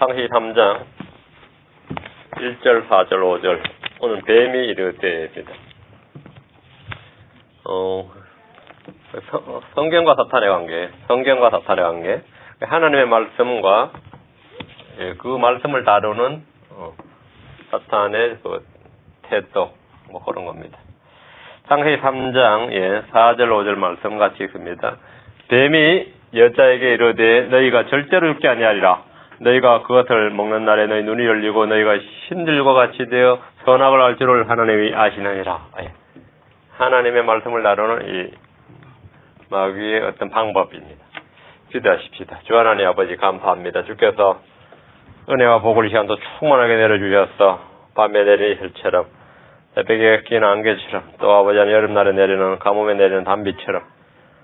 창세기 3장 1절, 4절, 5절. 오늘 뱀이 이르되입니다. 성경과 사탄의 관계, 하나님의 말씀과 그 말씀을 다루는 사탄의 그 태도, 뭐 그런 겁니다. 창세기 3장 4절, 5절 말씀 같이 읽습니다. 뱀이 여자에게 이르되 너희가 절대로 죽지 아니하리라. 너희가 그것을 먹는 날에 너희 눈이 열리고 너희가 신들과 같이 되어 선악을 알 줄을 하나님이 아시느니라. 하나님의 말씀을 다루는 이 마귀의 어떤 방법입니다. 기도하십시다. 주 하나님 아버지 감사합니다. 주께서 은혜와 복을 이 시간도 충만하게 내려주셔서 밤에 내리는 혈처럼 새벽에 낀 안개처럼 또 아버지 하나님 여름날에 내리는 가뭄에 내리는 단비처럼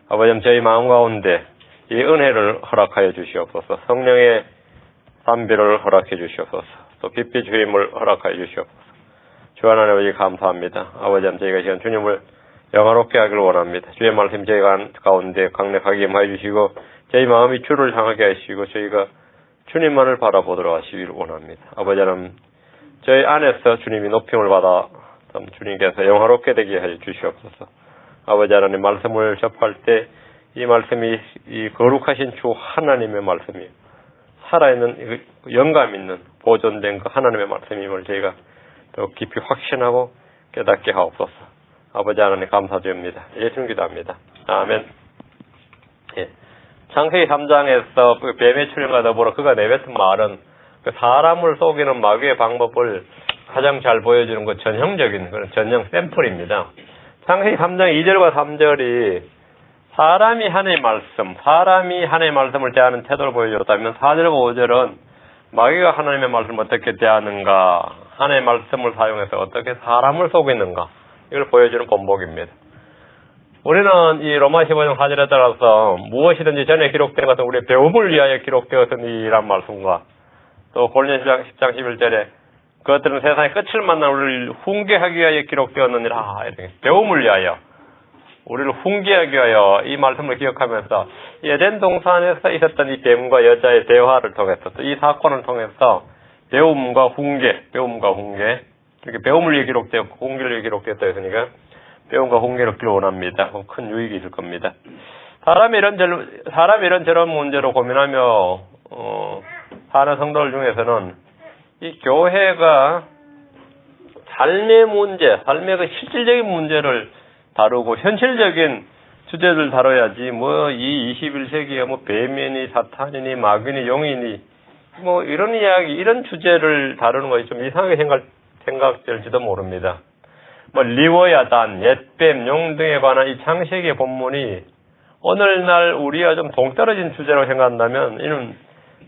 아버지 하나님 저희 마음 가운데 이 은혜를 허락하여 주시옵소서. 성령의 담비를 허락해 주시옵소서. 또 빛빛 주임을 허락하여 주시옵소서. 주 하나님 아버지 감사합니다. 아버지 하나님 저희가 시간 주님을 영화롭게 하기를 원합니다. 주의 말씀 저희 가운데 강력하게 임하여 주시고 저희 마음이 주를 향하게 하시고 저희가 주님만을 바라보도록 하시기를 원합니다. 아버지 하나님 저희 안에서 주님이 높임을 받아 주님께서 영화롭게 되게 해 주시옵소서. 아버지 하나님 말씀을 접할 때 이 말씀이 이 거룩하신 주 하나님의 말씀이에요. 살아있는 영감 있는 보존된 그 하나님의 말씀임을 저희가 더 깊이 확신하고 깨닫게 하옵소서. 아버지 하나님 감사드립니다. 예수님 기도합니다. 아멘. 창세기 3장에서 그 뱀의 출현과 더불어 그가 내뱉은 말은 그 사람을 속이는 마귀의 방법을 가장 잘 보여주는 그 전형적인 그런 전형 샘플입니다. 창세기 3장 2절과 3절이 사람이 하나님의 말씀을 대하는 태도를 보여줬다면 4절과 5절은 마귀가 하나님의 말씀을 어떻게 대하는가, 하나님의 말씀을 사용해서 어떻게 사람을 속이는가, 이걸 보여주는 본복입니다. 우리는 이 로마 15장 4절에 따라서 무엇이든지 전에 기록된 것은 우리의 배움을 위하여 기록되었으니라는 말씀과 또 고린도서 10장 11절에 그것들은 세상의 끝을 만나 우리를 훈계하기 위하여 기록되었느니라. 이렇게 배움을 위하여 우리를 훈계하기 위하여 이 말씀을 기억하면서 에덴 동산에서 있었던 이 뱀과 여자의 대화를 통해서 또 이 사건을 통해서 배움과 훈계 이렇게 배움을 위해 기록되었고 훈계를 위해 기록되었다 했으니까 배움과 훈계를 얻기를 원합니다. 큰 유익이 있을 겁니다. 사람이 이런저런 문제로 고민하며 사는 성도들 중에서는 이 교회가 삶의 그 실질적인 문제를 다루고 현실적인 주제를 다뤄야지 이 21세기에 뱀이니 사탄이니 마귀니 용이니 이런 이야기, 이런 주제를 다루는 것이 좀 이상하게 생각될지도 모릅니다. 리워야단, 옛뱀, 용 등에 관한 이 창세기의 본문이 오늘날 우리와 좀 동떨어진 주제라고 생각한다면 이는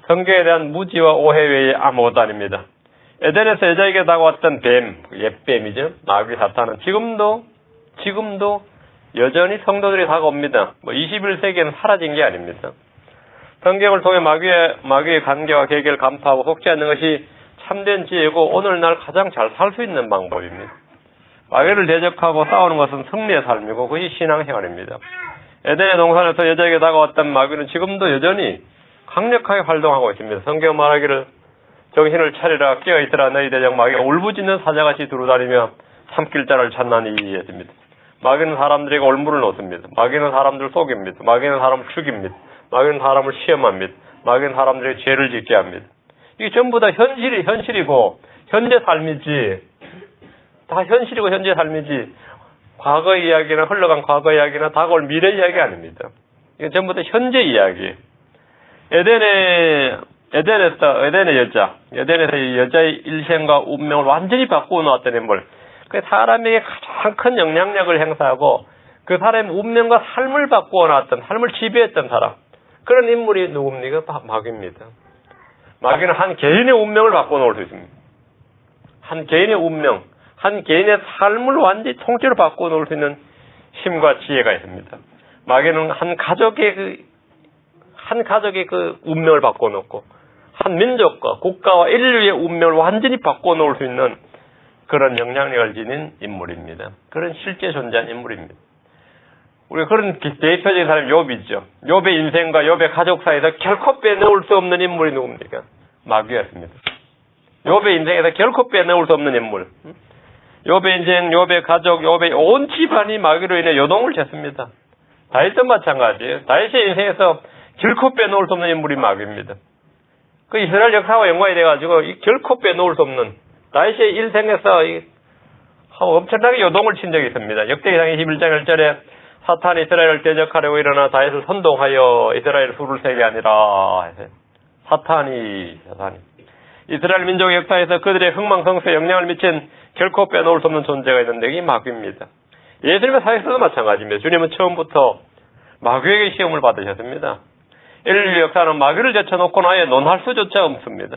성경에 대한 무지와 오해 외에 아무것도 아닙니다. 에덴에서 여자에게 다가왔던 뱀, 옛뱀이죠. 마귀 사탄은 지금도 여전히 성도들이 다가옵니다. 21세기에는 사라진 게 아닙니다. 성경을 통해 마귀의 관계와 계계를 감파하고 속지 않는 것이 참된 지혜고 오늘날 가장 잘 살 수 있는 방법입니다. 마귀를 대적하고 싸우는 것은 승리의 삶이고 그것이 신앙생활입니다. 에덴의 동산에서 여자에게 다가왔던 마귀는 지금도 여전히 강력하게 활동하고 있습니다. 성경 말하기를 정신을 차리라 깨어있으라 너희 대적 마귀가 울부짖는 사자같이 두루다니며 삼킬 자를 찾나니 했습니다. 마귀는 사람들에게 올무를 놓습니다. 마귀는 사람들을 속입니다. 마귀는 사람을 죽입니다. 마귀는 사람을 시험합니다. 마귀는 사람들에게 죄를 짓게 합니다. 이게 전부 다 현실이고 현재 삶이지, 다 현실이고 현재 삶이지 과거 이야기나 흘러간 과거 이야기나 다가올 미래 이야기 아닙니다. 이게 전부 다 현재 이야기. 에덴에서 여자의 일생과 운명을 완전히 바꾸어 놓았던 인물. 그 사람에게 가장 큰 영향력을 행사하고 그 사람의 운명과 삶을 바꾸어 놨던, 삶을 지배했던 사람. 그런 인물이 누굽니까? 마귀입니다. 마귀는 한 개인의 운명을 바꾸어 놓을 수 있습니다. 한 개인의 운명, 한 개인의 삶을 완전히 통째로 바꾸어 놓을 수 있는 힘과 지혜가 있습니다. 마귀는 한 가족의 그 운명을 바꾸어 놓고 한 민족과 국가와 인류의 운명을 완전히 바꾸어 놓을 수 있는 그런 영향력을 지닌 인물입니다. 그런 실제 존재한 인물입니다. 우리가 그런 대표적인 사람이 욥이죠. 욥의 인생과 욥의 가족 사이에서 결코 빼놓을 수 없는 인물이 누굽니까? 마귀였습니다. 욥의 인생에서 결코 빼놓을 수 없는 인물. 욥의 인생, 욥의 가족, 욥의 온 집안이 마귀로 인해 요동을 쳤습니다. 다윗도 마찬가지예요. 다윗의 인생에서 결코 빼놓을 수 없는 인물이 마귀입니다. 그 이스라엘 역사와 연관이 돼가지고 결코 빼놓을 수 없는 다윗의 일생에서 엄청나게 요동을 친 적이 있습니다. 역대기상 21장 1절에 사탄이 이스라엘을 대적하려고 일어나 다윗을 선동하여 이스라엘 수를 세게 하니라. 사탄이 이스라엘 민족의 역사에서 그들의 흥망성쇠에 영향을 미친 결코 빼놓을 수 없는 존재가 있는데 이게 마귀입니다. 예수님의 사역에서도 마찬가지입니다. 주님은 처음부터 마귀에게 시험을 받으셨습니다. 인류 역사는 마귀를 제쳐놓고는 아예 논할 수조차 없습니다.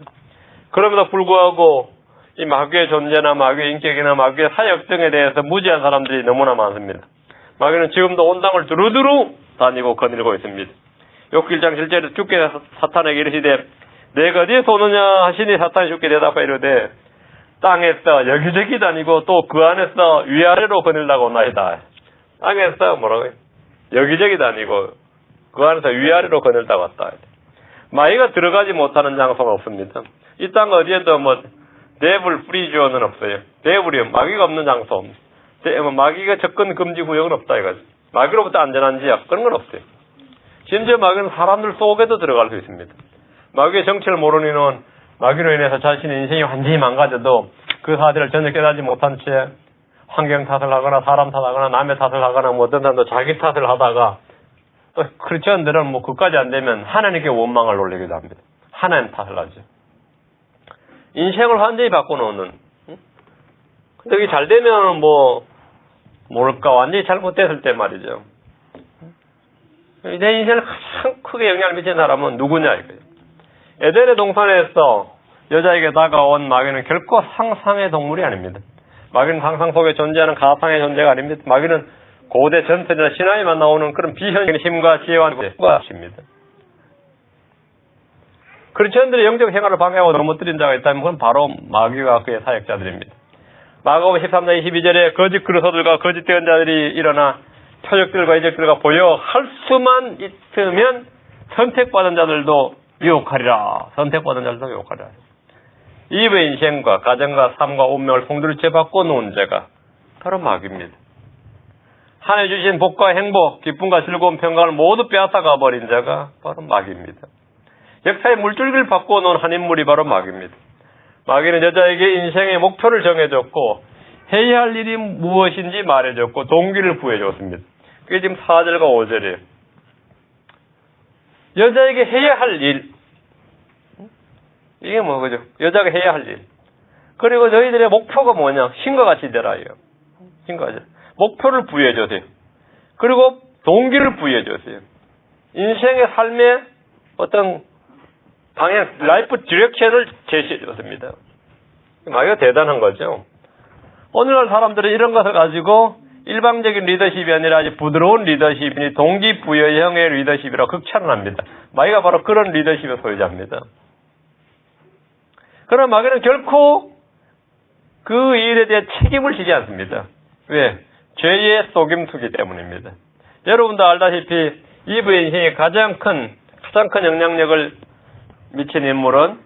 그럼에도 불구하고 이 마귀의 존재나 마귀의 인격이나 마귀의 사역 등에 대해서 무지한 사람들이 너무나 많습니다. 마귀는 지금도 온 땅을 두루두루 다니고 거닐고 있습니다. 욥기 1장 7절에 주께 사탄에게 이르시되 내가 어디에서 오느냐 하시니 사탄이 주께 대답하여 이르되 땅에서 여기저기 다니고 또 그 안에서 위아래로 거닐다가 오나이다. 땅에서 뭐라고요? 여기저기 다니고 그 안에서 위아래로 거닐다가 왔다. 마귀가 들어가지 못하는 장소가 없습니다. 이 땅 어디에도 데블 프리존은 없어요. 데블이 마귀가 없는 장소. 마귀가 접근 금지 구역은 없다 이거지. 마귀로부터 안전한 지역 그런 건 없어요. 심지어 마귀는 사람들 속에도 들어갈 수 있습니다. 마귀의 정체를 모르는 이는 마귀로 인해서 자신의 인생이 완전히 망가져도 그 사실을 전혀 깨닫지 못한 채 환경 탓을 하거나 사람 탓하거나 남의 탓을 하거나 어떤 사람도 자기 탓을 하다가 또 크리스천들은 그까지 안 되면 하나님께 원망을 올리기도 합니다. 하나님 탓을 하죠. 인생을 완전히 바꿔놓는. 근데 이게 잘 되면 모를까 완전히 잘못됐을 때 말이죠. 내 인생을 가장 크게 영향을 미친 사람은 누구냐 이거예요. 에덴의 동산에서 여자에게 다가온 마귀는 결코 상상의 동물이 아닙니다. 마귀는 상상 속에 존재하는 가상의 존재가 아닙니다. 마귀는 고대 전설이나 신화에만 나오는 그런 비현실의 힘과 지혜와 것입니다. 크리스천들의 영적 생활을 방해하고 넘어뜨린 자가 있다면 그건 바로 마귀와 그의 사역자들입니다. 마가복음 13장 22절에 거짓 그리스도들과 거짓 대언자들이 일어나 표적들과 이적들과 보여 할 수만 있으면 선택받은 자들도 유혹하리라. 선택받은 자들도 유혹하리라. 이브의 인생과 가정과 삶과 운명을 통째로 죄받고 놓은 자가 바로 마귀입니다. 하나님 주신 복과 행복, 기쁨과 즐거움, 평강을 모두 빼앗아가 버린 자가 바로 마귀입니다. 역사의 물줄기를 바꿔놓은 한 인물이 바로 마귀입니다. 마귀는 여자에게 인생의 목표를 정해줬고 해야 할 일이 무엇인지 말해줬고 동기를 부여줬습니다. 그게 지금 4절과 5절이에요. 여자에게 해야 할 일. 이게 그죠? 여자가 해야 할 일. 그리고 너희들의 목표가 뭐냐? 신과 같이 되라요. 신과 같이. 목표를 부여해주세요. 그리고 동기를 부여해주세요. 인생의 삶의 어떤 방향, 라이프 디렉션을 제시해줬습니다. 마귀가 대단한 거죠. 오늘날 사람들은 이런 것을 가지고 일방적인 리더십이 아니라 아주 부드러운 리더십이니 동기부여형의 리더십이라고 극찬을 합니다. 마귀가 바로 그런 리더십의 소유자입니다. 그러나 마귀는 결코 그 일에 대해 책임을 지지 않습니다. 왜? 죄의 속임수기 때문입니다. 여러분도 알다시피 이브의 인생에 가장 큰 영향력을 미친 인물은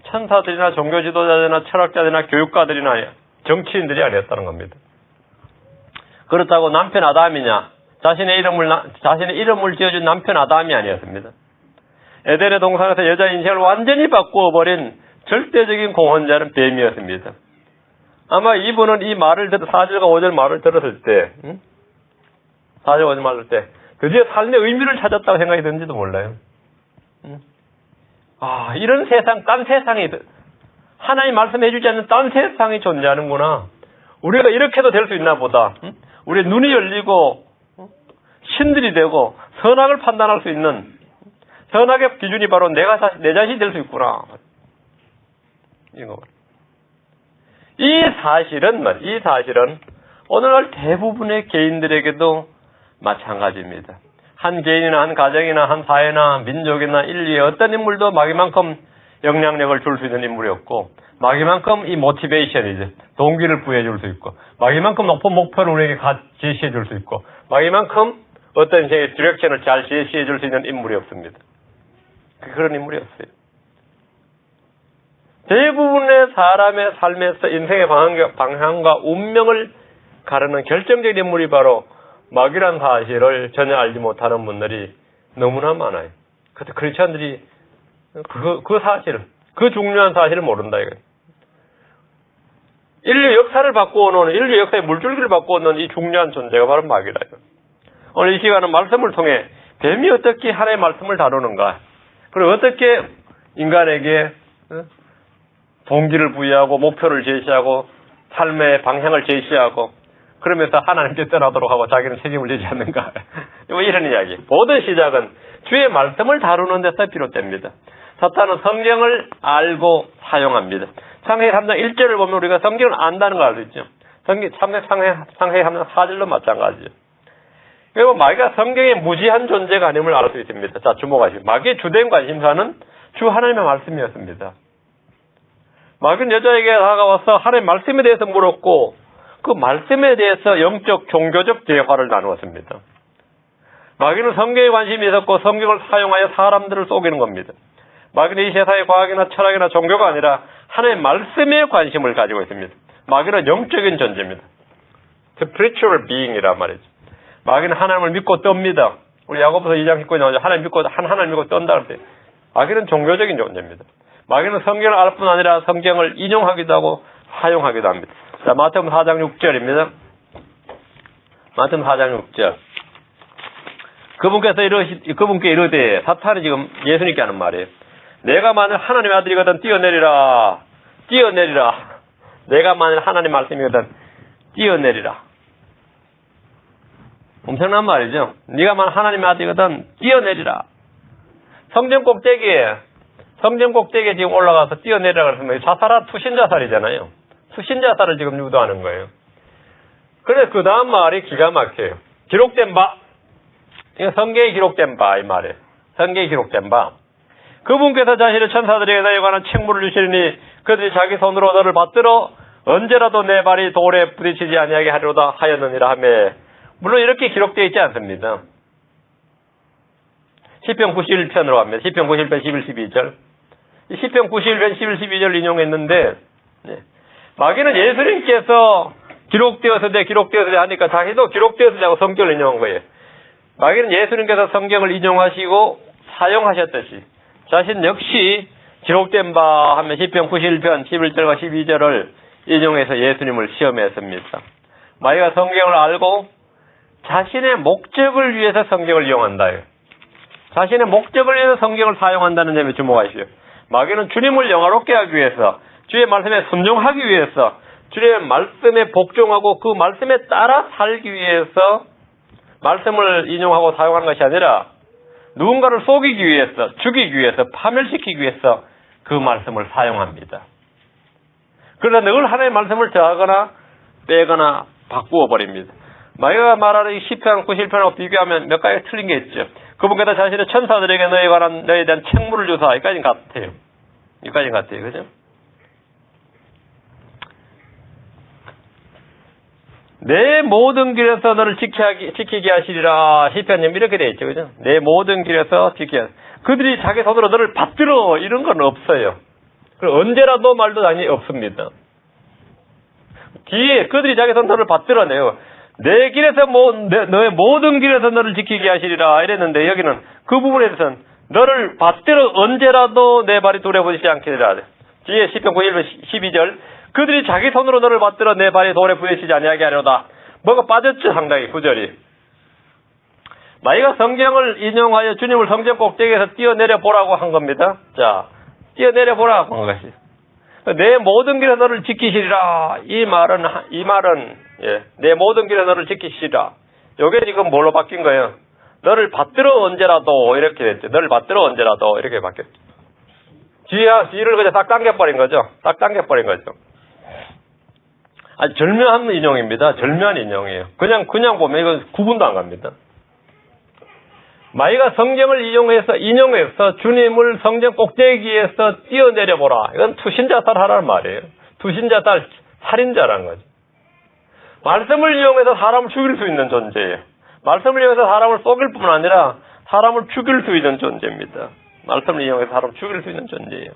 천사들이나 종교 지도자들이나 철학자들이나 교육가들이나 정치인들이 아니었다는 겁니다. 그렇다고 남편 아담이냐? 자신의 이름을 지어준 남편 아담이 아니었습니다. 에덴의 동산에서 여자 인생을 완전히 바꾸어버린 절대적인 공헌자는 뱀이었습니다. 아마 이분은 이 말을 4절과 5절 말을 들었을 때 4절 5절 말을 때 드디어 삶의 의미를 찾았다고 생각이 드는지도 몰라요. 이런 세상, 딴 세상이 하나님 말씀해주지 않는 딴 세상이 존재하는구나. 우리가 이렇게도 될 수 있나 보다. 우리의 눈이 열리고 신들이 되고 선악을 판단할 수 있는 선악의 기준이 바로 내 자신이 될 수 있구나. 이 사실은 오늘날 대부분의 개인들에게도 마찬가지입니다. 한 개인이나 한 가정이나 한 사회나 민족이나 인류의 어떤 인물도 마귀만큼 영향력을 줄 수 있는 인물이 없고 마귀만큼 이 모티베이션이죠. 동기를 부여해 줄 수 있고 마귀만큼 높은 목표를 우리에게 제시해 줄 수 있고 마귀만큼 어떤 인생의 디렉션을 잘 제시해 줄 수 있는 인물이 없습니다. 그런 인물이 없어요. 대부분의 사람의 삶에서 인생의 방향과 운명을 가르는 결정적인 인물이 바로 마귀란 사실을 전혀 알지 못하는 분들이 너무나 많아요. 그래서 크리스천들이 그 사실을, 그 중요한 사실을 모른다 이거예요. 인류 역사를 바꾸어놓은, 인류 역사의 물줄기를 바꾸어놓은 이 중요한 존재가 바로 마귀다. 오늘 이 시간은 말씀을 통해 뱀이 어떻게 하나님의 말씀을 다루는가, 그리고 어떻게 인간에게 동기를 부여하고 목표를 제시하고 삶의 방향을 제시하고 그러면서 하나님께 떠나도록 하고 자기는 책임을 지지 않는가. 이런 이야기. 모든 시작은 주의 말씀을 다루는 데서 비롯됩니다. 사탄은 성경을 알고 사용합니다. 창세기 3장 1절을 보면 우리가 성경을 안다는 걸 알 수 있죠. 창세기 3장 4절도 마찬가지죠. 그리고 마귀가 성경의 무지한 존재가 아님을 알 수 있습니다. 자, 주목하시고. 마귀의 주된 관심사는 주 하나님의 말씀이었습니다. 마귀는 여자에게 다가와서 하나님의 말씀에 대해서 물었고 그 말씀에 대해서 영적, 종교적 대화를 나누었습니다. 마귀는 성경에 관심이 있었고 성경을 사용하여 사람들을 속이는 겁니다. 마귀는 이 세상의 과학이나 철학이나 종교가 아니라 하나님의 말씀에 관심을 가지고 있습니다. 마귀는 영적인 존재입니다. spiritual being이란 말이죠. 마귀는 하나님을 믿고 떱니다. 우리 야고보서 2장 19에 나오죠. 하나님 믿고 떤다 할 때. 마귀는 종교적인 존재입니다. 마귀는 성경을 알 뿐 아니라 성경을 인용하기도 하고 사용하기도 합니다. 자, 마태복음 4장 6절입니다. 마태복음 4장 6절. 그분께 이르되, 사탄이 지금 예수님께 하는 말이에요. 내가 만일 하나님의 아들이거든 뛰어내리라. 뛰어내리라. 내가 만일 하나님 말씀이거든 뛰어내리라. 엄청난 말이죠. 네가 만일 하나님의 아들이거든 뛰어내리라. 성전 꼭대기에 지금 올라가서 뛰어내리라 그러면 투신자살이잖아요. 투신자살을 지금 유도하는 거예요. 그래서 그 다음 말이 기가 막혀요. 기록된 바. 이거 성경에 기록된 바, 이 말이에요. 성경에 기록된 바. 그분께서 자신의 천사들에게 나에 관한 책무를 주시리니 그들이 자기 손으로 너를 받들어 언제라도 내 발이 돌에 부딪히지 아니하게 하리로다 하였느니라 하며, 물론 이렇게 기록되어 있지 않습니다. 시편 91편으로 갑니다. 시편 91편 11, 12절. 시편 91편 11, 12절 인용했는데, 마귀는 예수님께서 기록되어서 하니까 자기도 기록되어서 하고 성경을 인용한 거예요. 마귀는 예수님께서 성경을 인용하시고 사용하셨듯이 자신 역시 기록된 바 하면 시편 91편 11절과 12절을 인용해서 예수님을 시험했습니다. 마귀가 성경을 알고 자신의 목적을 위해서 성경을 이용한다. 자신의 목적을 위해서 성경을 사용한다는 점에 주목하십시오. 마귀는 주님을 영화롭게 하기 위해서, 주의 말씀에 순종하기 위해서, 주의 말씀에 복종하고 그 말씀에 따라 살기 위해서 말씀을 인용하고 사용하는 것이 아니라 누군가를 속이기 위해서, 죽이기 위해서, 파멸시키기 위해서 그 말씀을 사용합니다. 그러나 늘 하나님의 말씀을 더하거나 빼거나 바꾸어 버립니다. 마귀가 말하는 이 시편 91편하고 비교하면 몇 가지 틀린 게 있죠. 그분께서 자신의 천사들에게 너에 대한 책무를 주사. 여기까지는 같아요. 그죠? 내 모든 길에서 너를 지키게 하시리라. 시편님 이렇게 되어 있죠. 그죠? 내 모든 길에서 지키게 하시리라. 그들이 자기 손으로 너를 받들어. 이런 건 없어요. 그리고 언제라도 말도 당연히 없습니다. 뒤에 그들이 자기 손으로 너를 받들어내요. 내 길에서 너의 모든 길에서 너를 지키게 하시리라 이랬는데, 여기는 그 부분에 대해서는 너를 받들어 언제라도 내 발이 돌에 부딪히지 않게 하리라. 뒤에 시편 91편 12절. 그들이 자기 손으로 너를 받들어 내 발이 돌에 부딪히지 아니하게 하려다. 뭐가 빠졌죠, 상당히 구절이. 마귀가 성경을 인용하여 주님을 성전 꼭대기에서 뛰어내려 보라고 한 겁니다. 자, 뛰어내려 보라고 한 것이. 내 모든 길에 너를 지키시리라. 이 말은 내 모든 길에 너를 지키시리라. 요게 지금 뭘로 바뀐 거예요? 너를 받들어 언제라도 이렇게 됐죠. 너를 받들어 언제라도 이렇게 바뀌었죠. 뒤를 그냥 딱 당겨버린 거죠. 아주 절묘한 인용입니다. 절묘한 인용이에요. 그냥 보면 이건 구분도 안 갑니다. 마귀가 성경을 인용해서 주님을 성전 꼭대기에서 뛰어내려 보라. 이건 투신자살 하라는 말이에요. 투신자살, 살인자라는 거죠. 말씀을 이용해서 사람을 죽일 수 있는 존재예요. 말씀을 이용해서 사람을 속일 뿐만 아니라 사람을 죽일 수 있는 존재입니다. 말씀을 이용해서 사람을 죽일 수 있는 존재예요.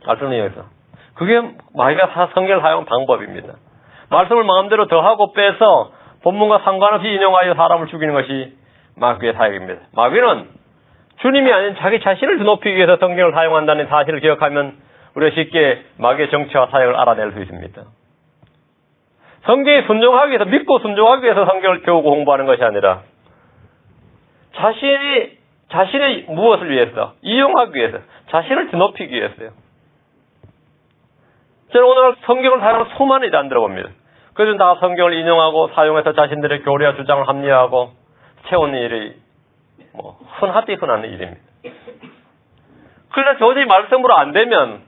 말씀을 인용해서. 그게 마귀가 성경을 사용한 방법입니다. 말씀을 마음대로 더하고 빼서 본문과 상관없이 인용하여 사람을 죽이는 것이 마귀의 사역입니다. 마귀는 주님이 아닌 자기 자신을 높이기 위해서 성경을 사용한다는 사실을 기억하면 우리가 쉽게 마귀의 정체와 사역을 알아낼 수 있습니다. 성경에 순종하기 위해서, 믿고 순종하기 위해서 성경을 배우고 공부하는 것이 아니라 자신의 무엇을 위해서, 이용하기 위해서, 자신을 드높이기 위해서요. 저는 오늘 성경을 사용하는 수많은 일을 안 들어봅니다. 그들은 다 성경을 인용하고 사용해서 자신들의 교리와 주장을 합리화하고 채우는 일이 흔하디 흔한 일입니다. 그래서 도저히 말씀으로 안 되면,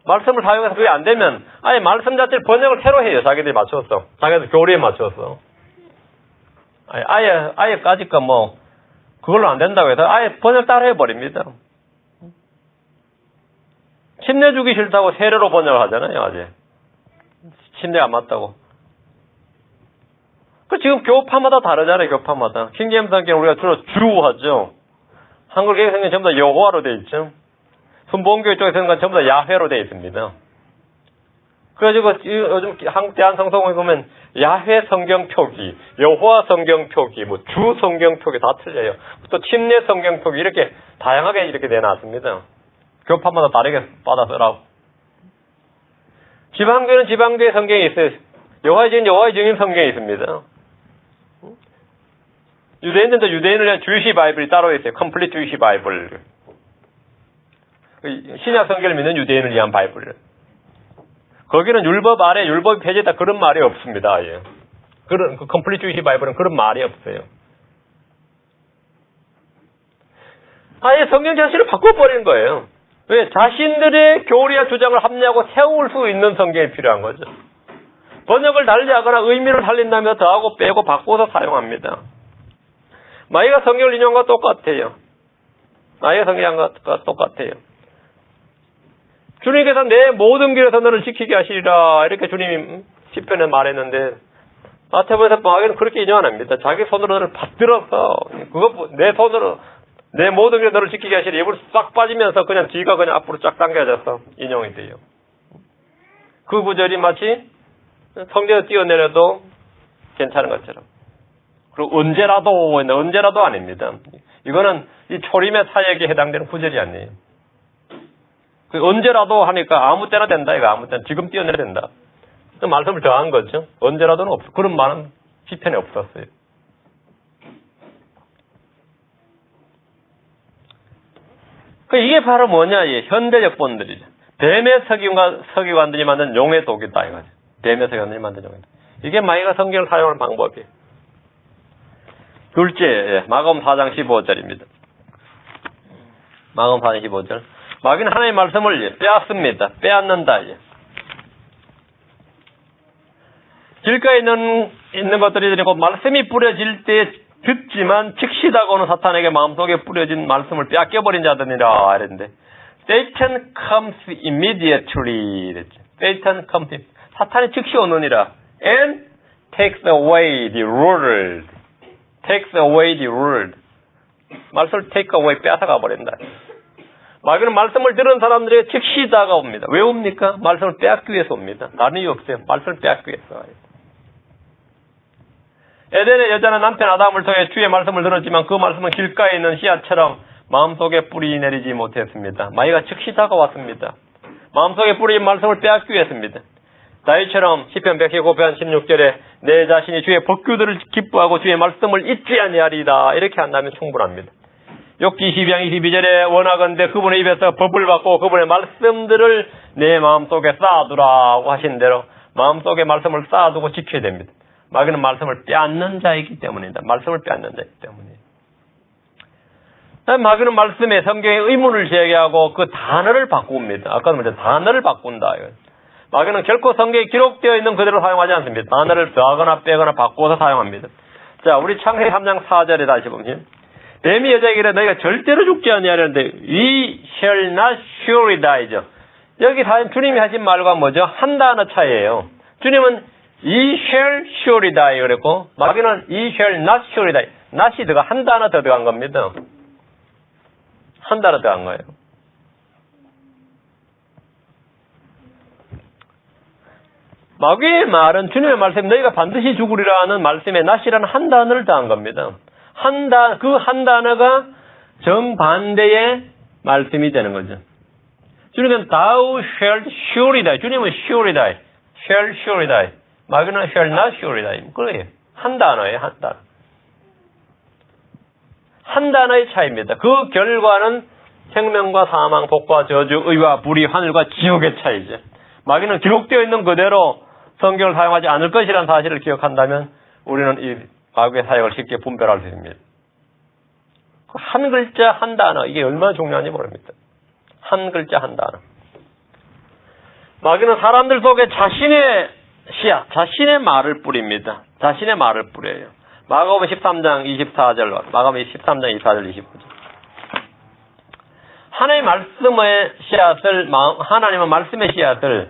말씀을 사용해서 그게 안 되면 아예 말씀 자체를 번역을 새로 해요. 자기들이 맞춰서. 자기들 교리에 맞춰서. 아예 까짓거 그걸로 안 된다고 해서 아예 번역 따로 해버립니다. 침례 주기 싫다고 세례로 번역을 하잖아요, 아직. 침례가 안 맞다고. 지금 교파마다 다르잖아요, 교파마다. 킹제임스 성경 우리가 주로 주하죠. 한글 개혁 성경 전부 다 여호와로 되어 있죠. 순복음교회 쪽에서는 건 전부 다 야훼로 되어 있습니다. 그래가지고 요즘 한국 대한성서공회 보면 야훼 성경 표기, 여호와 성경 표기, 주 성경 표기 다 틀려요. 또 침례 성경 표기 이렇게 다양하게 이렇게 내놨습니다. 교파마다 다르게 받아서라고. 지방교회는 지방교회 성경이 있어요. 여호와의 증인 성경이 있습니다. 유대인들도 유대인을 위한 주이시 바이블이 따로 있어요. 컴플리트 주이시 바이블. 신약 성경을 믿는 유대인을 위한 바이블. 거기는 율법 아래 율법이 폐지했다 그런 말이 없습니다. 예. 그런 컴플리트 주이시 바이블은 그런 말이 없어요. 아예 성경 자체를 바꿔버리는 거예요. 왜? 자신들의 교리와 주장을 합리하고 세울 수 있는 성경이 필요한 거죠. 번역을 달리하거나 의미를 살린다며 더하고 빼고 바꿔서 사용합니다. 마귀가 성경을 인용과 똑같아요. 마귀가 성경과 똑같아요. 주님께서 내 모든 길에서 너를 지키게 하시리라 이렇게 주님이 시편에 말했는데 마태복음에서 마귀는 그렇게 인용 안 합니다. 자기 손으로 너를 받들어서 내 손으로 내 모든 길에 너를 지키게 하시리 입을 싹 빠지면서 그냥 뒤가 그냥 앞으로 쫙 당겨져서 인용이 돼요. 그 구절이 마치 성경에 뛰어내려도 괜찮은 것처럼. 그리고 언제라도 아닙니다. 이거는 이 초림의 사역에 해당되는 구절이 아니에요. 언제라도 하니까 아무 때나 된다 이거 아무 때나 지금 뛰어내야 된다. 그 말씀을 더한 거죠. 언제라도는 없어. 그런 말은 시편에 없었어요. 이게 바로 뭐냐, 현대적 본들이죠. 뱀의 서기관들이 만든 용의 독이다, 이거죠. 뱀의 서기관들이 만든 용의 독. 이게 마귀가 성경을 사용하는 방법이에요. 둘째, 마가복음 4장 15절입니다. 마가복음 4장 15절. 마귀는 하나님의 말씀을 빼앗습니다. 빼앗는다. 길가에 있는 것들이 곧 말씀이 뿌려질 때 듣지만 즉시 다가오는 사탄에게 마음속에 뿌려진 말씀을 빼앗겨버린 자들이라 이랬는데 Satan comes immediately 이랬죠. Satan comes 사탄이 즉시 오느니라 and takes away the word. takes away the word. 말씀을 take away 빼앗아가 버린다. 마귀는 말씀을 들은 사람들에게 즉시 다가옵니다. 왜 옵니까? 말씀을 빼앗기 위해서 옵니다. 다른 이유 없어요. 말씀을 빼앗기 위해서 와요. 에덴의 여자는 남편 아담을 통해 주의 말씀을 들었지만 그 말씀은 길가에 있는 씨앗처럼 마음속에 뿌리 내리지 못했습니다. 마귀가 즉시 다가왔습니다. 마음속에 뿌린 말씀을 빼앗기 위해서입니다. 다윗처럼 시편 119편 16절에 내 자신이 주의 법규들을 기뻐하고 주의 말씀을 잊지 아니하리다 이렇게 한다면 충분합니다. 욥기 22장 22절에 원하건대 그분의 입에서 법을 받고 그분의 말씀들을 내 마음속에 쌓아두라고 하신 대로 마음속에 말씀을 쌓아두고 지켜야 됩니다. 마귀는 말씀을 빼앗는 자이기 때문입니다. 말씀을 빼앗는 자이기 때문이에요. 마귀는 말씀에 성경에 의문을 제기하고 그 단어를 바꿉니다. 아까도 말했죠. 단어를 바꾼다. 마귀는 결코 성경에 기록되어 있는 그대로 사용하지 않습니다. 단어를 더하거나 빼거나 바꿔서 사용합니다. 자, 우리 창세기 3장 4절에 다시 보면 뱀이 여자에게 이르되 너희가 절대로 죽지 아니하려는데 we shall not surely die죠. 여기 주님이 하신 말과 뭐죠? 한 단어 차이예요. 주님은 ye shall surely die 그랬고 마귀는 ye shall not surely die. not이 들어가 한 단어 더 들어간 겁니다. 한 단어 들어간 거예요. 마귀의 말은 주님의 말씀, 너희가 반드시 죽으리라는 말씀에 낫이라는 한 단어를 더한 겁니다. 그 한 단어가 정반대의 말씀이 되는 거죠. 주님은 thou shalt surely die. 주님은 surely die. shall surely die. 마귀는 shall not surely die. 그래요. 한 단어예요. 한 단어. 한 단어의 차이입니다. 그 결과는 생명과 사망, 복과 저주, 의와 불의, 하늘과 지옥의 차이죠. 마귀는 기록되어 있는 그대로 성경을 사용하지 않을 것이라는 사실을 기억한다면 우리는 이 마귀의 사역을 쉽게 분별할 수 있습니다. 한 글자 한 단어, 이게 얼마나 중요한지 모릅니다. 한 글자 한 단어. 마귀는 사람들 속에 자신의 씨앗, 자신의 말을 뿌립니다. 자신의 말을 뿌려요. 마가복음 13장 24절, 마가복음 13장 24절 25절. 하나님의 말씀의 씨앗을, 하나님은 말씀의 씨앗을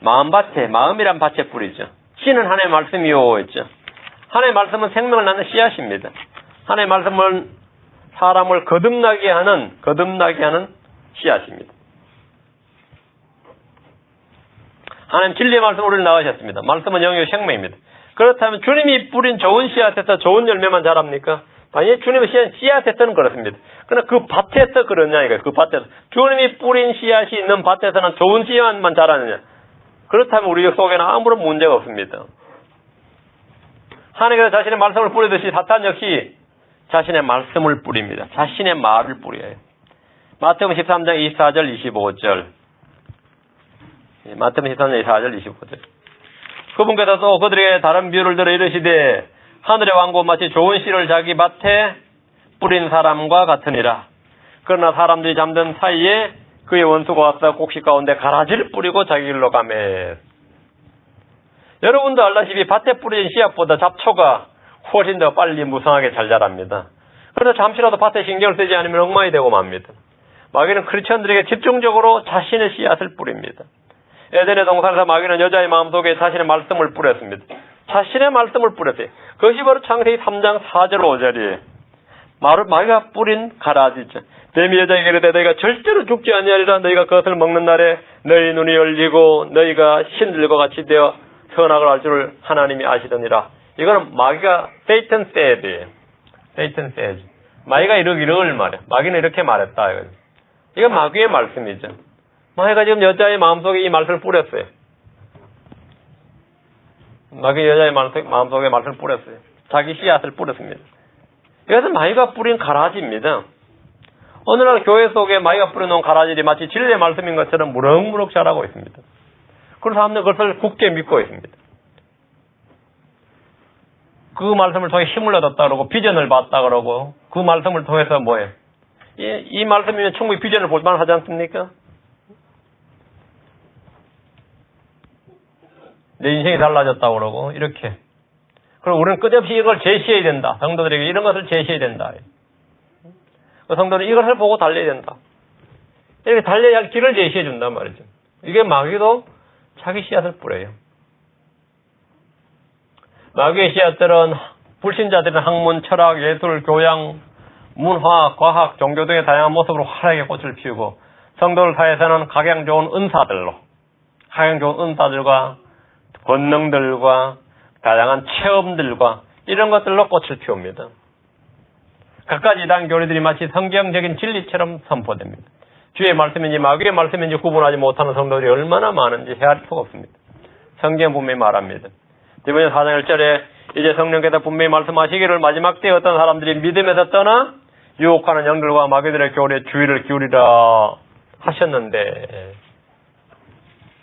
마음밭에, 마음이란 밭에 뿌리죠. 씨는 하나님의 말씀이요 했죠. 하나님의 말씀은 생명을 낳는 씨앗입니다. 하나님의 말씀은 사람을 거듭나게 하는 씨앗입니다. 하나님 진리의 말씀을 우리를 낳으셨습니다. 말씀은 영이요 생명입니다. 그렇다면 주님이 뿌린 좋은 씨앗에서 좋은 열매만 자랍니까? 당연히 주님의 씨앗에서는 그렇습니다. 그러나 그 밭에서 그러냐 이거예요. 그 밭에서. 주님이 뿌린 씨앗이 있는 밭에서는 좋은 씨앗만 자라느냐? 그렇다면 우리 속에는 아무런 문제가 없습니다. 하나님께서 자신의 말씀을 뿌리듯이 사탄 역시 자신의 말씀을 뿌립니다. 자신의 말을 뿌려요. 마태복음 13장 24절 25절. 마태복음 13장 24절 25절. 그분께서 또 그들에게 다른 비유를 들어 이르시되 하늘의 왕국은 마치 좋은 씨를 자기 밭에 뿌린 사람과 같으니라. 그러나 사람들이 잠든 사이에 그의 원수가 와서 곡식 가운데 가라지를 뿌리고 자기 길로 가매. 여러분도 알다시피 밭에 뿌린 씨앗보다 잡초가 훨씬 더 빨리 무성하게 잘 자랍니다. 그래서 잠시라도 밭에 신경을 쓰지 않으면 엉망이 되고 맙니다. 마귀는 크리스천들에게 집중적으로 자신의 씨앗을 뿌립니다. 에덴의 동산에서 마귀는 여자의 마음속에 자신의 말씀을 뿌렸습니다. 자신의 말씀을 뿌렸어요. 그것이 바로 창세기 3장 4절 5절이에요. 마귀가 뿌린 가라지죠. 뱀이 여자에게 이르되 너희가 절대로 죽지 아니하리라. 너희가 그것을 먹는 날에 너희 눈이 열리고 너희가 신들과 같이 되어 선악을 알 줄을 하나님이 아시더니라. 이거는 마귀가 Satan said예요. Satan said. 마귀가 이러기를 말해. 마귀는 이렇게 말했다. 이건 마귀의 말씀이죠. 마귀가 지금 여자의 마음속에 이 말씀을 뿌렸어요. 마귀 여자의 마음속에 말씀을 뿌렸어요. 자기 씨앗을 뿌렸습니다. 이것은 마귀가 뿌린 가라지입니다. 어느 날 교회 속에 마귀가 뿌려놓은 가라지들이 마치 진리의 말씀인 것처럼 무럭무럭 자라고 있습니다. 그래서 사람들은 그것을 굳게 믿고 있습니다. 그 말씀을 통해 힘을 얻었다 그러고 비전을 봤다 그러고 그 말씀을 통해서 뭐예요? 이 말씀이면 충분히 비전을 볼 만하지 않습니까? 내 인생이 달라졌다고 그러고 이렇게. 그리고 우리는 끝없이 이걸 제시해야 된다. 성도들에게 이런 것을 제시해야 된다. 성도는 이것을 보고 달려야 된다. 이렇게 달려야 할 길을 제시해 준단 말이죠. 이게 마귀도 자기 씨앗을 뿌려요. 마귀의 씨앗들은 불신자들은 학문, 철학, 예술, 교양, 문화, 과학, 종교 등의 다양한 모습으로 활하게 꽃을 피우고 성도들 사이에서는 각양 좋은 은사들과 권능들과 다양한 체험들과 이런 것들로 꽃을 피웁니다. 각가지 이단 교리들이 마치 성경적인 진리처럼 선포됩니다. 주의 말씀인지 마귀의 말씀인지 구분하지 못하는 성도들이 얼마나 많은지 헤아릴 수가 없습니다. 성경 분명히 말합니다. 디모데 4장 1절에 이제 성령께서 분명히 말씀하시기를 마지막 때에 어떤 사람들이 믿음에서 떠나 유혹하는 영들과 마귀들의 교리에 주의를 기울이라 하셨는데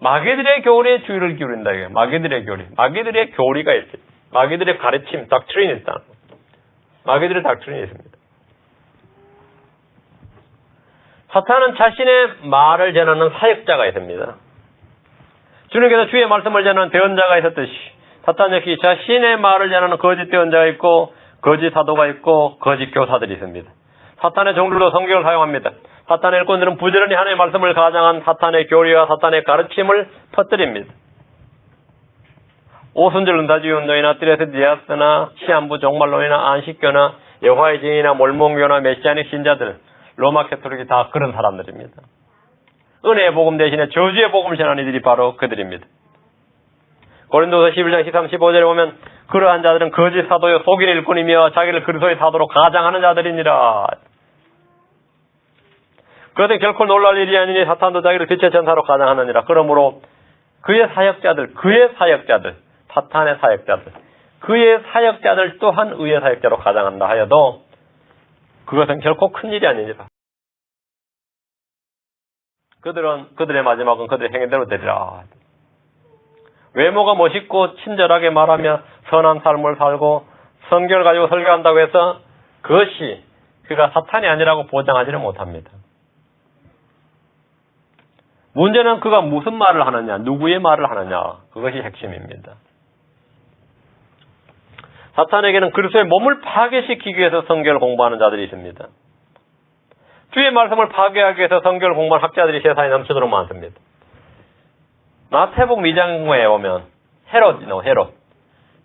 마귀들의 교리에 주의를 기울인다. 이게 마귀들의 교리. 마귀들의 교리가 있어요. 마귀들의 가르침, 닥트린이 있다. 마귀들의 닥트린이 있습니다. 사탄은 자신의 말을 전하는 사역자가 있습니다. 주님께서 주의 말씀을 전하는 대언자가 있었듯이 사탄 역시 자신의 말을 전하는 거짓 대언자가 있고 거짓 사도가 있고 거짓 교사들이 있습니다. 사탄의 종들도 성경을 사용합니다. 사탄의 일꾼들은 부지런히 하나님의 말씀을 가장한 사탄의 교리와 사탄의 가르침을 퍼뜨립니다. 오순절 은사주의 운동이나 띠레스 디아스나 시한부 종말론이나 안식교나 여호와의 증인이나 몰몬교나 메시아닉 신자들, 로마 캐토릭이 다 그런 사람들입니다. 은혜의 복음 대신에 저주의 복음을 전하는 이들이 바로 그들입니다. 고린도서 11장 13, 15절에 보면 그러한 자들은 거짓 사도요 속인 일꾼이며 자기를 그리스도의 사도로 가장하는 자들이니라. 그것은 결코 놀랄 일이 아니니 사탄도 자기를 빛의 전사로 가장하느니라. 그러므로 그의 사역자들, 사탄의 사역자들, 그의 사역자들 또한 의의 사역자로 가장한다 하여도 그것은 결코 큰 일이 아니니라. 그들의 마지막은 그들의 행위대로 되리라. 외모가 멋있고 친절하게 말하며 선한 삶을 살고 성경을 가지고 설교한다고 해서 그것이 그가 사탄이 아니라고 보장하지는 못합니다. 문제는 그가 무슨 말을 하느냐, 누구의 말을 하느냐, 그것이 핵심입니다. 사탄에게는 그리스도의 몸을 파괴시키기 위해서 성경을 공부하는 자들이 있습니다. 주의 말씀을 파괴하기 위해서 성경을 공부하는 학자들이 세상에 넘치도록 많습니다. 마태복음 2장에 오면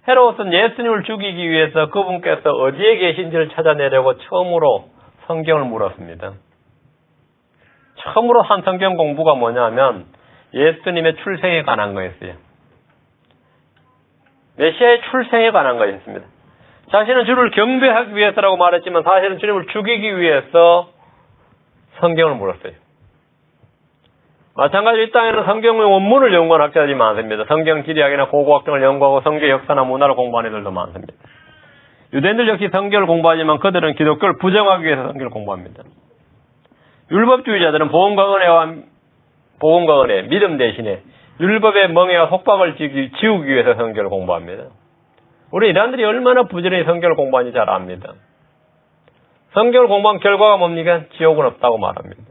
헤롯은 예수님을 죽이기 위해서 그분께서 어디에 계신지를 찾아내려고 처음으로 성경을 물었습니다. 처음으로 한 성경 공부가 뭐냐면 예수님의 출생에 관한 거였어요. 메시아의 출생에 관한 거였습니다. 자신은 주를 경배하기 위해서라고 말했지만 사실은 주님을 죽이기 위해서 성경을 물었어요. 마찬가지로 이 땅에는 성경의 원문을 연구하는 학자들이 많습니다. 성경 지리학이나 고고학 등을 연구하고 성경 역사나 문화를 공부하는 이들도 많습니다. 유대인들 역시 성경을 공부하지만 그들은 기독교를 부정하기 위해서 성경을 공부합니다. 율법주의자들은 복음과 은혜, 믿음 대신에 율법의 멍에와 속박을 지우기 위해서 성경을 공부합니다. 우리 이단들이 얼마나 부지런히 성경을 공부하는지 잘 압니다. 성경을 공부한 결과가 뭡니까? 지옥은 없다고 말합니다.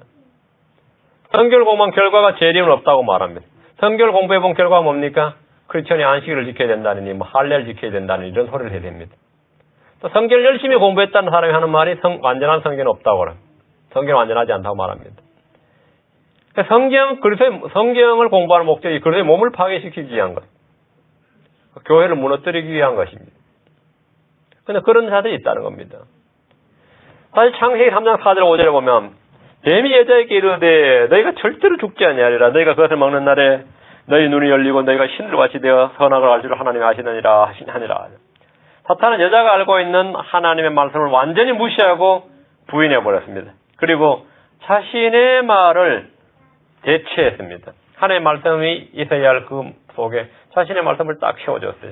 성경을 공부한 결과가 재림은 없다고 말합니다. 성경을 공부해본 결과가 뭡니까? 크리스천이 안식일을 지켜야 된다느니 할례를 지켜야 된다느니 이런 소리를 해야 됩니다. 또 성경을 열심히 공부했다는 사람이 하는 말이 완전한 성경은 없다고 그래요. 성경은 완전하지 않다고 말합니다. 성경을 공부하는 목적이 그리스도의 몸을 파괴시키기 위한 것. 교회를 무너뜨리기 위한 것입니다. 그런데 그런 자들이 있다는 겁니다. 사실 창세기 3장 4절 5절에 보면 뱀이 여자에게 이르되 너희가 절대로 죽지 아니하리라. 너희가 그것을 먹는 날에 너희 눈이 열리고 너희가 신을 같이 되어 선악을 알 줄 하나님이 아시느니라 하니라. 사탄은 여자가 알고 있는 하나님의 말씀을 완전히 무시하고 부인해버렸습니다. 그리고 자신의 말을 대체했습니다. 하나님의 말씀이 있어야 할 그 속에 자신의 말씀을 딱 세워줬어요.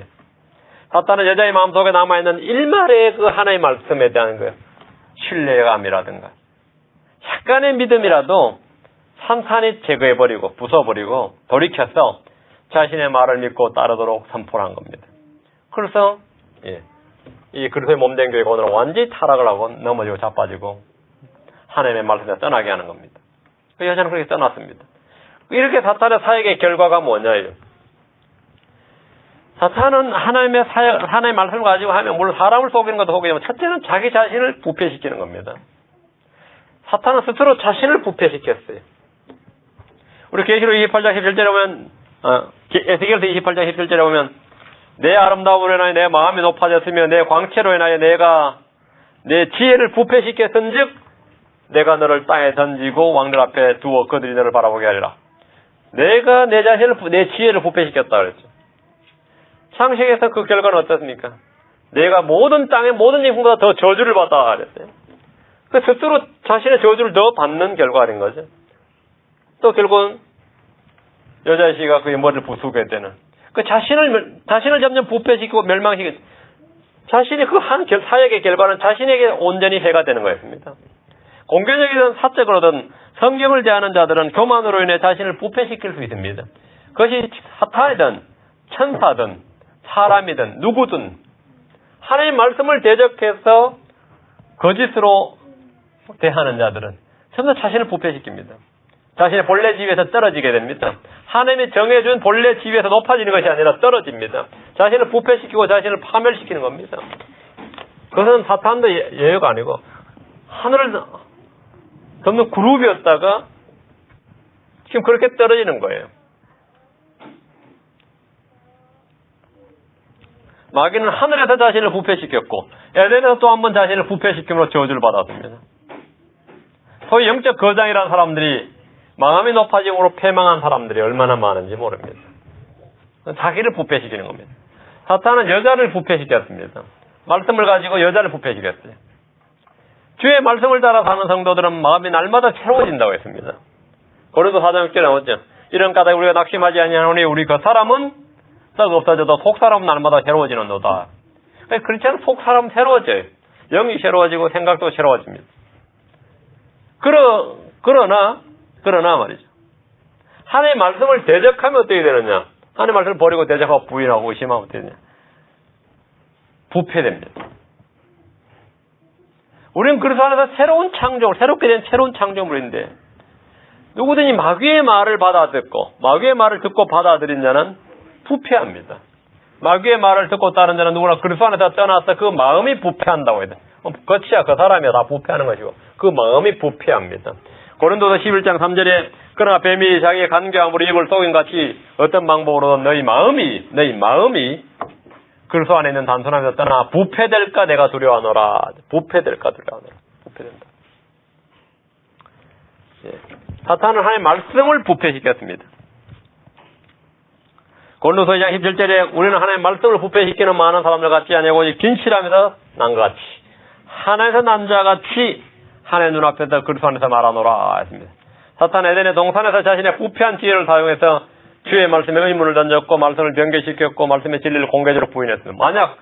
사탄은 여자의 마음속에 남아있는 일말의 그 하나님의 말씀에 대한 그 신뢰감이라든가 약간의 믿음이라도 산산히 제거해버리고 부숴버리고 돌이켜서 자신의 말을 믿고 따르도록 선포를 한 겁니다. 그래서 이 그리스도의 몸된 교회가 오늘은 완전히 타락을 하고 넘어지고 자빠지고 하나님의 말씀에 떠나게 하는 겁니다. 그 여자는 그렇게 떠났습니다. 이렇게 사탄의 사역의 결과가 뭐냐예요. 사탄은 하나님의 말씀을 가지고 하면 물론 사람을 속이는 것도 속이지만 첫째는 자기 자신을 부패시키는 겁니다. 사탄은 스스로 자신을 부패시켰어요. 우리 계시록 28장 17절에 보면 에스겔서 28장 17절에 보면 내 아름다움으로 인하여 내 마음이 높아졌으며 내 광채로 인하여 내가 내 지혜를 부패시켰은즉 내가 너를 땅에 던지고 왕들 앞에 두어 그들이 너를 바라보게 하리라. 내가 내 지혜를 부패시켰다 그랬죠. 창세기에서 그 결과는 어떻습니까? 내가 모든 땅의 모든 인간보다 더 저주를 받아 그랬어요. 그 스스로 자신의 저주를 더 받는 결과가 된 거죠. 또 결국은 여자씨가 그의 머리를 부수게 되는 그 자신을 점점 부패시키고 멸망시키고 자신이 그 한 사역의 결과는 자신에게 온전히 해가 되는 거였습니다. 공개적이든 사적으로든 성경을 대하는 자들은 교만으로 인해 자신을 부패시킬 수 있습니다. 그것이 사탄이든 천사든 사람이든 누구든 하나님의 말씀을 대적해서 거짓으로 대하는 자들은 전부 다 자신을 부패시킵니다. 자신의 본래 지위에서 떨어지게 됩니다. 하나님이 정해준 본래 지위에서 높아지는 것이 아니라 떨어집니다. 자신을 부패시키고 자신을 파멸시키는 겁니다. 그것은 사탄도 예외가 아니고 하늘을 덮는 그룹이었다가 지금 그렇게 떨어지는 거예요. 마귀는 하늘에서 자신을 부패시켰고 에덴에서 또 한 번 자신을 부패시킴으로 저주를 받았습니다. 소위 영적 거장이라는 사람들이 마음이 높아짐으로 패망한 사람들이 얼마나 많은지 모릅니다. 자기를 부패시키는 겁니다. 사탄은 여자를 부패시켰습니다. 말씀을 가지고 여자를 부패시켰어요. 주의 말씀을 따라 사는 성도들은 마음이 날마다 새로워진다고 했습니다. 고린도 4장 6절에 나오죠. 이런 까닭에 우리가 낙심하지 아니하노니 우리 그 사람은 썩 없어져도 속 사람은 날마다 새로워지는도다. 그렇지 않으면 속 사람은 새로워져요. 영이 새로워지고 생각도 새로워집니다. 그러나 말이죠. 하나님의 말씀을 대적하면 어떻게 되느냐? 하나님의 말씀을 버리고 대적하고 부인하고 의심하면 어떻게 되느냐? 부패됩니다. 우리는 그리스도 안에서 새롭게 된 새로운 창조물인데 누구든지 마귀의 말을 받아듣고 마귀의 말을 듣고 받아들인 자는 부패합니다. 마귀의 말을 듣고 따른 자는 누구나 그리스도 안에서 떠나서 그 마음이 부패한다고 해야 돼. 겉이야 그 사람이 다 부패하는 것이고 그 마음이 부패합니다. 고린도서 11장 3절에 그러나 뱀이 자기의 간교함으로 입을 속인 같이 어떤 방법으로든 너희 마음이 그리스도 안에 있는 단순함에서 떠나 부패될까 내가 두려워하노라. 부패된다. 예. 사탄은 하나님의 말씀을 부패시켰습니다. 고린도서 2장 17절에 우리는 하나님의 말씀을 부패시키는 많은 사람들 같지 아니하고 긴실함에서 난 것 같이 하나에서 난 자 같이 하나의 눈앞에서 그리스도 안에서 말하노라 했습니다. 사탄은 에덴의 동산에서 자신의 부패한 지혜를 사용해서 주의 말씀에 의문을 던졌고 말씀을 변개시켰고 말씀의 진리를 공개적으로 부인했습니다. 만약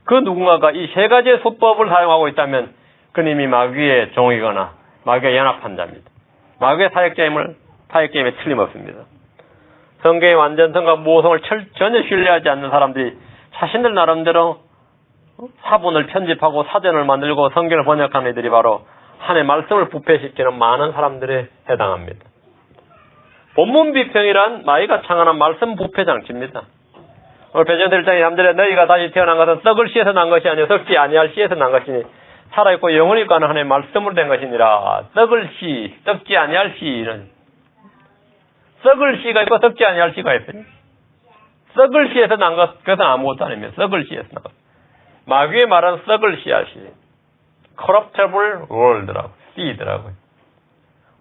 그 누군가가 이 세 가지의 수법을 사용하고 있다면 그는 이미 마귀의 종이거나 마귀의 연합한 자입니다. 마귀의 사역자임에 틀림없습니다. 성경의 완전성과 무호성을 전혀 신뢰하지 않는 사람들이 자신들 나름대로 사본을 편집하고 사전을 만들고 성경을 번역하는 이들이 바로 하나님의 말씀을 부패시키는 많은 사람들에 해당합니다. 본문 비평이란 마귀가 창안한 말씀 부패 장치입니다. 오늘 베드로서 1장 3절에 너희가 다시 태어난 것은 썩을 씨에서 난 것이 아니요 썩지 아니할 씨에서 난 것이니 살아있고 영원히 가는 하나님의 말씀으로 된 것이니라. 썩을 씨, 썩지 아니할 씨는 썩을 씨가 있고 썩지 아니할 씨가 있어요. 썩을 씨에서 난 것은 아무것도 아닙니다. 썩을 씨에서 난 것. 마귀의 말은 썩을 씨알 씨. corruptible word라고, seed라고요.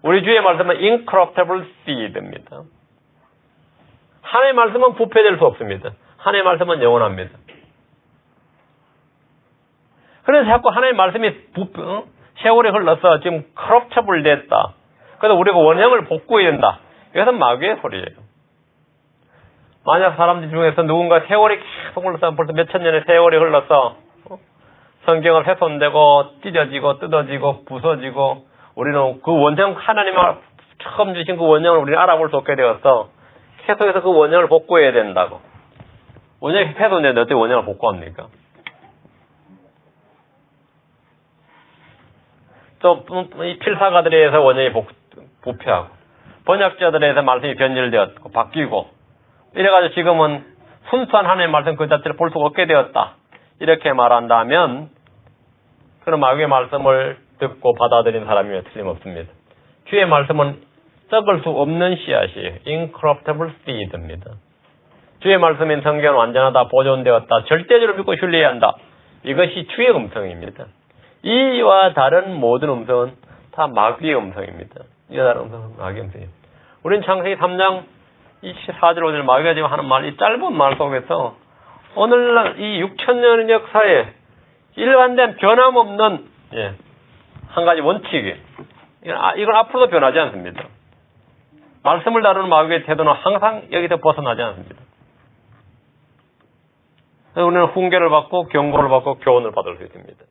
우리 주의 말씀은 incorruptible seed입니다. 하나님의 말씀은 부패될 수 없습니다. 하나님의 말씀은 영원합니다. 그래서 자꾸 하나님의 말씀이 세월이 흘러서 지금 corruptible 됐다. 그래서 우리가 원형을 복구해야 된다. 이것은 마귀의 소리예요. 만약 사람들 중에서 누군가 세월이 계속 흘러서 벌써 몇천 년의 세월이 흘러서 성경을 훼손되고 찢어지고 뜯어지고 부서지고 우리는 그 원형 하나님이 처음 주신 그 원형을 우리는 알아볼 수 없게 되어서 계속해서 그 원형을 복구해야 된다고. 원형이 훼손되는데 어떻게 원형을 복구합니까? 또 이 필사가들에 의해서 원형이 부패하고 번역자들에 의해서 말씀이 변질되었고 바뀌고 이래가지고 지금은 순수한 하나님의 말씀 그 자체를 볼 수가 없게 되었다. 이렇게 말한다면 그런 마귀의 말씀을 듣고 받아들인 사람이면 틀림없습니다. 주의 말씀은 썩을 수 없는 씨앗이에요. incorruptible seed입니다. 주의 말씀인 성경은 완전하다, 보존되었다, 절대적으로 믿고 신뢰해야 한다. 이것이 주의 음성입니다. 이와 다른 모든 음성은 다 마귀의 음성입니다. 이와 다른 음성은 마귀의 음성이에요. 우리는 창세기 3장 24절 오늘 마귀가 지금 하는 말, 이 짧은 말 속에서 오늘날 이 6,000년 역사에 일관된 변함없는 한 가지 원칙이 이건 앞으로도 변하지 않습니다. 말씀을 다루는 마귀의 태도는 항상 여기서 벗어나지 않습니다. 우리는 훈계를 받고 경고를 받고 교훈을 받을 수 있습니다.